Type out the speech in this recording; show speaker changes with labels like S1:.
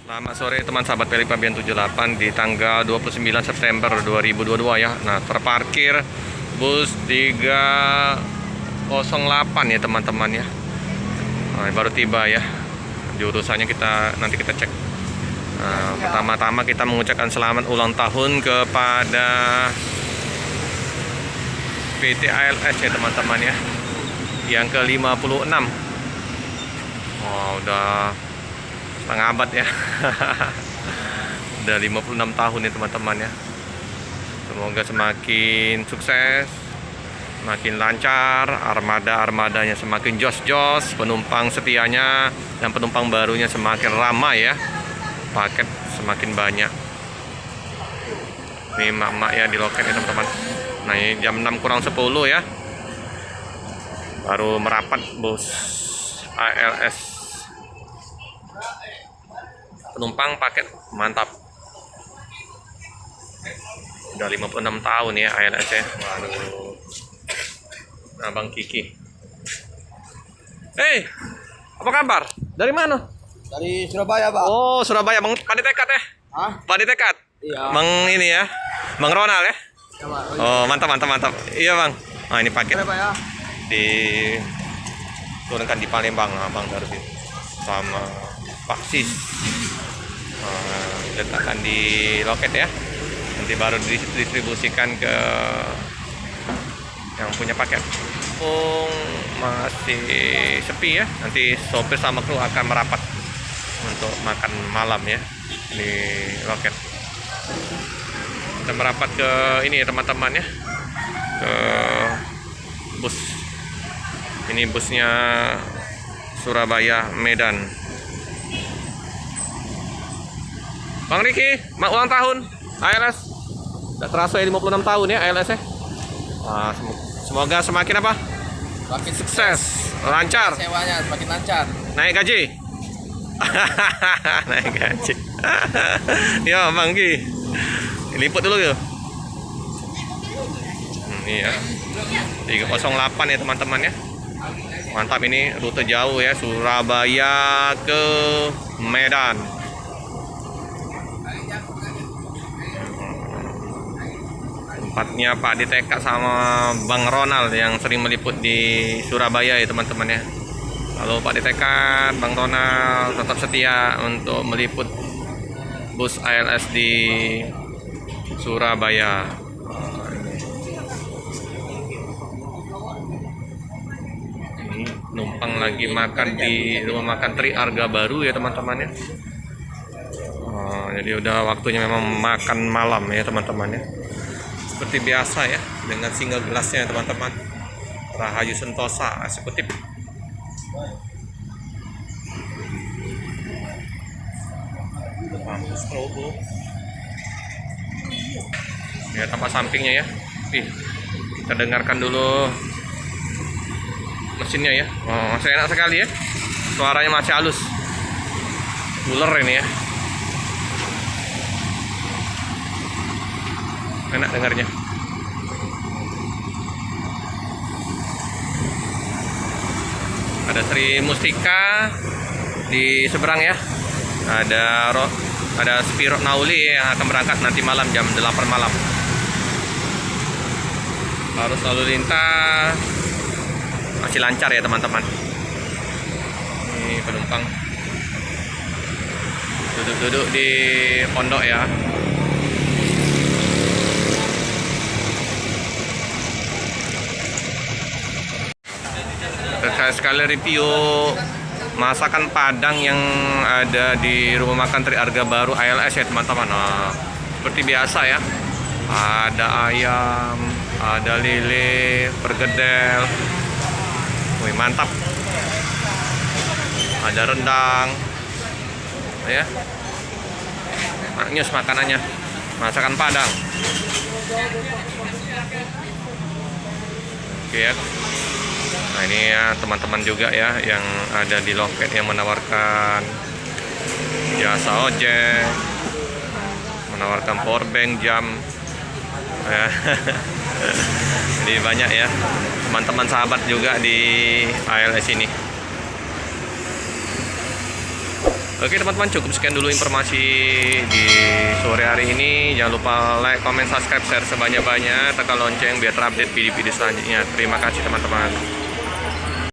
S1: Selamat sore teman sahabat Peli Pabian 78 di tanggal 29 September 2022 ya. Nah, terparkir bus 308 ya teman-teman ya. Nah, baru tiba ya. Jurusannya nanti kita cek. Nah, pertama-tama kita mengucapkan selamat ulang tahun kepada PT ALS ya teman-teman ya. Yang ke-56. Oh, udah setengah abad ya. Udah 56 tahun ya teman-teman ya. Semoga semakin sukses, semakin lancar, armadanya semakin jos-jos, penumpang setianya dan penumpang barunya semakin ramai ya, paket semakin banyak. Ini mak-mak ya di loket ya teman-teman. Nah, ini jam 6 kurang 10 ya, baru merapat bus ALS. Penumpang paket mantap. Udah 56 tahun ya ALS ya. Waduh. Abang Kiki. Hei, apa kabar? Dari mana?
S2: Dari Surabaya, Pak.
S1: Oh, Surabaya. Bang Pak Dekat ya?
S2: Hah?
S1: Pak Dekat?
S2: Iya.
S1: Bang ini ya. Bang Ronald ya?
S2: Ya, Pak.
S1: Oh, mantap. Iya, Bang. Nah, ini paket
S2: Pak ya.
S1: diturunkan di Palembang, Bang Darwin. Sama Pak Sis. Letakkan di loket ya, nanti baru didistribusikan ke yang punya paket. Masih sepi ya, nanti sopir sama kru akan merapat untuk makan malam ya di loket. Kita merapat ke ini ya teman-teman ya, ke bus. Ini busnya Surabaya Medan. Bang Riki, ulang tahun ALS. Tidak terasa ya 56 tahun ya ALS ya. Nah, semoga semakin apa?
S2: Semakin
S1: Sukses, lancar.
S2: Sewanya semakin lancar.
S1: Naik gaji. Naik gaji. Ya, Bang Ki. Liput dulu yuk. Ini ya. 308 ya teman-teman ya. Mantap, ini rute jauh ya, Surabaya ke Medan. Tempatnya Pak DTK sama Bang Ronald yang sering meliput di Surabaya ya teman-teman ya. Kalau Pak DTK, Bang Ronald tetap setia untuk meliput bus ALS di Surabaya. Ini numpang lagi makan di rumah makan Tri Arga Baru ya teman-teman ya. Jadi udah waktunya memang makan malam ya teman-teman ya. Seperti biasa ya, dengan single gelasnya teman-teman. Rahayu Sentosa eksekutif. Mampus Probo. Ya, tampak sampingnya ya. Kita dengarkan dulu mesinnya ya. Oh, masih enak sekali ya. Suaranya masih halus. Ular ini ya. Enak dengarnya. Ada Sri Mustika di seberang ya. Ada Spiro Nauli yang akan berangkat nanti malam jam 8 malam. Arus lalu lintas masih lancar ya teman-teman. Ini penumpang duduk-duduk di pondok ya. Saya sekali review masakan Padang yang ada di rumah makan Tri Arga Baru ALS ya teman-teman. Nah, seperti biasa ya, ada ayam, ada lele, pergedel. Wih, mantap. Ada rendang ya, maknyus makanannya, masakan Padang. Oke ya. Nah, ini ya teman-teman juga ya yang ada di loket yang menawarkan jasa ojek, menawarkan powerbank, jam ya. Jadi banyak ya teman-teman sahabat juga di ALS ini. Oke teman-teman, cukup sekian dulu informasi di sore hari ini. Jangan lupa like, comment, subscribe, share sebanyak-banyak, tekan lonceng biar terupdate video-video selanjutnya. Terima kasih teman-teman.